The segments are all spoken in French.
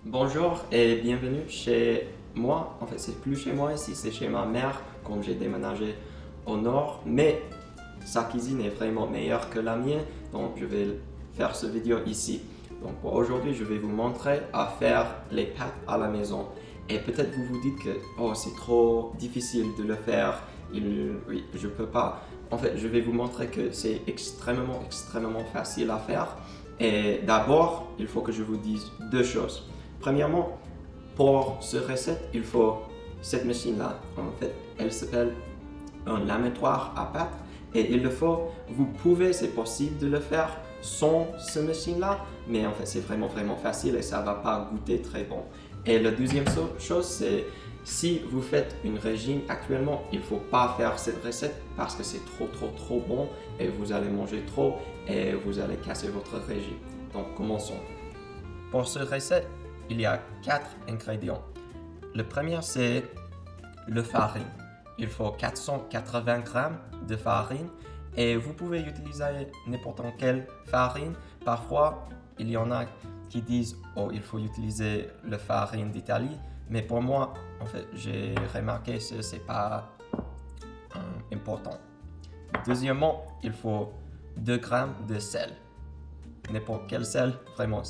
Bonjour et bienvenue chez moi. En fait, c'est plus chez moi ici, c'est chez ma mère, comme j'ai déménagé au nord. Mais sa cuisine est vraiment meilleure que la mienne, donc je vais faire cette vidéo ici. Donc pour aujourd'hui, je vais vous montrer à faire les pâtes à la maison. Et peut-être vous vous dites que oh, c'est trop difficile de le faire. Oui, je peux pas. En fait, je vais vous montrer que c'est extrêmement facile à faire. Et d'abord, il faut que je vous dise deux choses. Premièrement, pour cette recette, il faut cette machine-là. En fait, elle s'appelle un laminatoire à pâte et il le faut. Vous pouvez, c'est possible de le faire sans cette machine-là, mais en fait, c'est vraiment facile et ça va pas goûter très bon. Et la deuxième chose, c'est si vous faites une régime actuellement, il faut pas faire cette recette parce que c'est trop bon et vous allez manger trop et vous allez casser votre régime. Donc, commençons. Pour cette recette, il y a 4 ingrédients. Le premier, c'est le farine. Il faut 480 g de farine et vous pouvez utiliser n'importe quelle farine. Parfois, il y en a qui disent « Oh, il faut utiliser la farine d'Italie », mais pour moi, en fait, j'ai remarqué que ce n'est pas important. Deuxièmement, il faut 2 g de sel. N'importe quel sel, vraiment,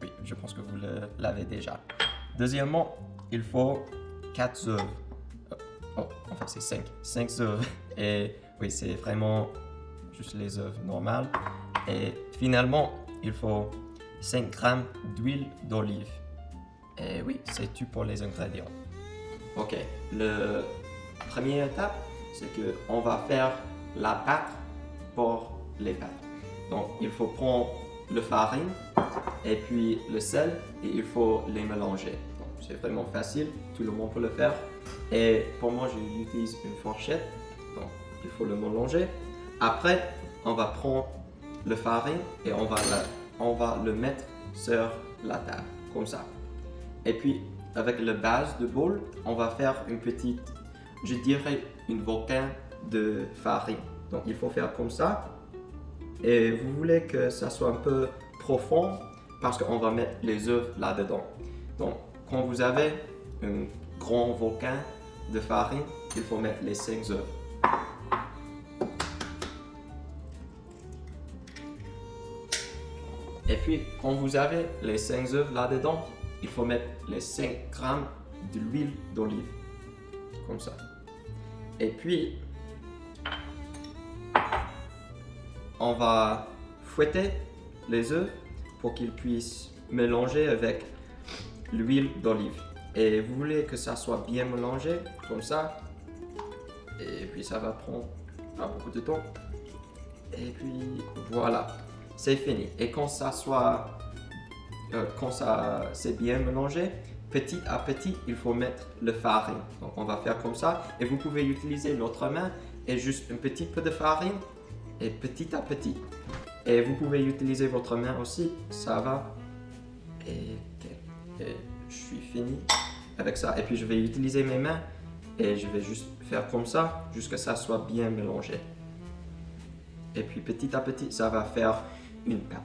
oui, je pense que vous l'avez déjà. Deuxièmement, il faut 4 œufs. Enfin, c'est 5 œufs. Et oui, c'est vraiment juste les œufs normales. Et finalement, il faut 5 g d'huile d'olive. Et oui, c'est tout pour les ingrédients. Ok, la première étape, c'est qu'on va faire la pâte pour les pâtes. Donc, il faut prendre le farine et puis le sel et il faut les mélanger. C'est vraiment facile, tout le monde peut le faire. Et pour moi, j'utilise une fourchette, donc il faut le mélanger. Après, on va prendre le farine et on va le mettre sur la table, comme ça. Et puis, avec la base de bol, on va faire une petite, je dirais, une volcan de farine. Donc, il faut faire comme ça. Et vous voulez que ça soit un peu profond parce qu'on va mettre les œufs là-dedans. Donc, quand vous avez un grand volcan de farine, il faut mettre les 5 œufs. Et puis, quand vous avez les 5 œufs là-dedans, il faut mettre les 5 g de l'huile d'olive. Comme ça. Et puis, on va fouetter les œufs pour qu'ils puissent mélanger avec l'huile d'olive. Et vous voulez que ça soit bien mélangé, comme ça. Et puis ça va prendre pas beaucoup de temps. Et puis voilà, c'est fini. Et quand ça c'est bien mélangé, petit à petit, il faut mettre le farine. Donc on va faire comme ça. Et vous pouvez utiliser l'autre main et juste un petit peu de farine. Et petit à petit. Et vous pouvez utiliser votre main aussi, ça va. Et je suis fini avec ça. Et puis je vais utiliser mes mains et je vais juste faire comme ça jusqu'à ce que ça soit bien mélangé. Et puis petit à petit, ça va faire une pâte.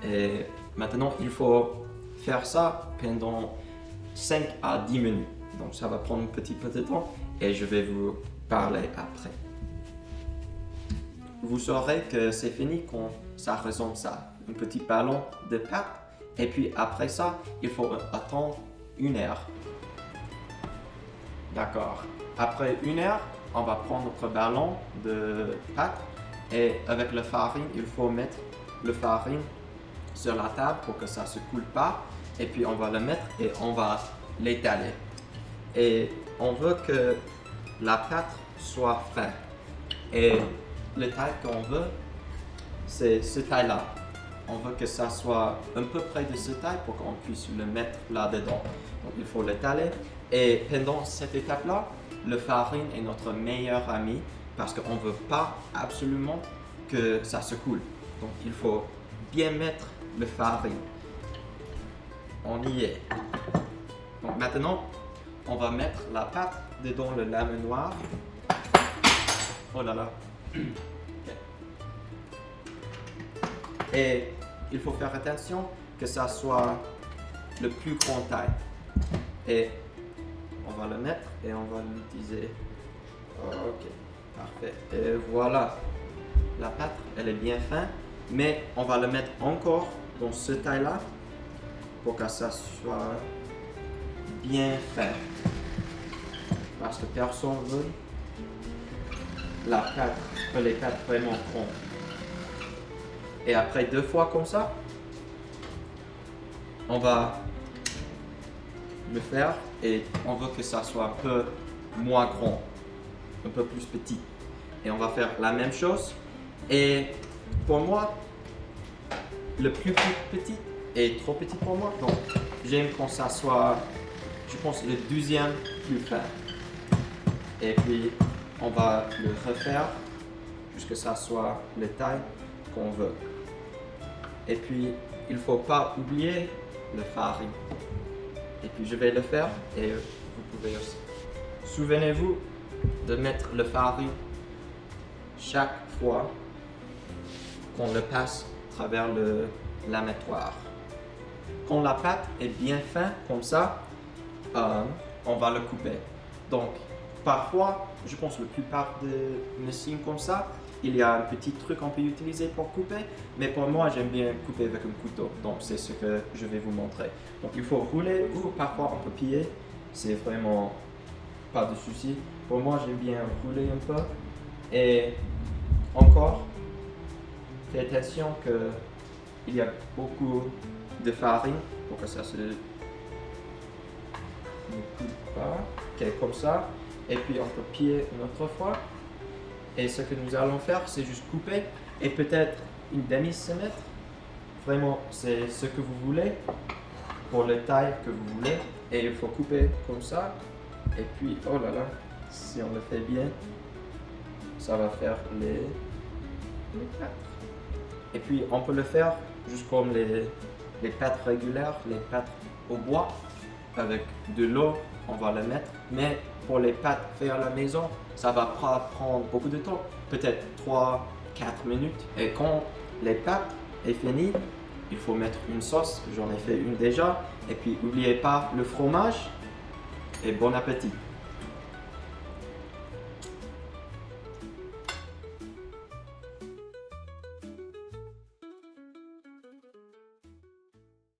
Et maintenant, il faut faire ça pendant 5 à 10 minutes. Donc ça va prendre un petit peu de temps et je vais vous parler après. Vous saurez que c'est fini quand ça ressemble ça, un petit ballon de pâte. Et puis après ça, il faut attendre 1 heure. D'accord. Après 1 heure, on va prendre notre ballon de pâte et avec la farine, il faut mettre le farine sur la table pour que ça ne se coule pas. Et puis on va le mettre et on va l'étaler. Et on veut que la pâte soit fine. Et le taille qu'on veut, c'est ce taille-là. On veut que ça soit un peu près de ce taille pour qu'on puisse le mettre là-dedans. Donc il faut l'étaler. Et pendant cette étape-là, le farine est notre meilleur ami parce qu'on ne veut pas absolument que ça se coule. Donc il faut bien mettre le farine. On y est. Donc maintenant, on va mettre la pâte dedans le laminatoire. Oh là là. Okay. Et il faut faire attention que ça soit le plus grand taille. Et on va le mettre et on va l'utiliser. Ok, parfait. Et voilà, la pâte, elle est bien fin, mais on va le mettre encore dans ce taille-là pour que ça soit bien fin. Parce que personne veut les pâtes vraiment grandes. Et après 2 fois comme ça, on va le faire et on veut que ça soit un peu moins grand, un peu plus petit. Et on va faire la même chose. Et pour moi, le plus petit est trop petit pour moi. Donc j'aime quand ça soit, je pense, le 12e plus fin. Et puis on va le refaire jusqu'à ce que ça soit la taille qu'on veut. Et puis il ne faut pas oublier le farine. Et puis je vais le faire et vous pouvez aussi. Souvenez-vous de mettre le farine chaque fois qu'on le passe à travers le l'amattoir. Quand la pâte est bien fin comme ça, on va le couper. Donc parfois, je pense que la plupart des machines comme ça, il y a un petit truc qu'on peut utiliser pour couper, mais pour moi, j'aime bien couper avec un couteau. Donc, c'est ce que je vais vous montrer. Donc, il faut rouler ou parfois on peut piller. C'est vraiment pas de souci. Pour moi, j'aime bien rouler un peu. Et encore, faites attention qu'il y a beaucoup de farine pour que ça se ne coupe pas. Ok, comme ça. Et puis on peut piller une autre fois. Et ce que nous allons faire, c'est juste couper et peut-être une demi-centimètre. Vraiment, c'est ce que vous voulez pour la taille que vous voulez. Et il faut couper comme ça. Et puis, oh là là, si on le fait bien, ça va faire les pâtes. Et puis, on peut le faire juste comme les pâtes régulières, les pâtes au bois. Avec de l'eau, on va le mettre. Mais pour les pâtes faites à la maison, ça va pas prendre beaucoup de temps, peut-être 3-4 minutes. Et quand les pâtes est finies, il faut mettre une sauce, j'en ai fait une déjà. Et puis n'oubliez pas le fromage et bon appétit.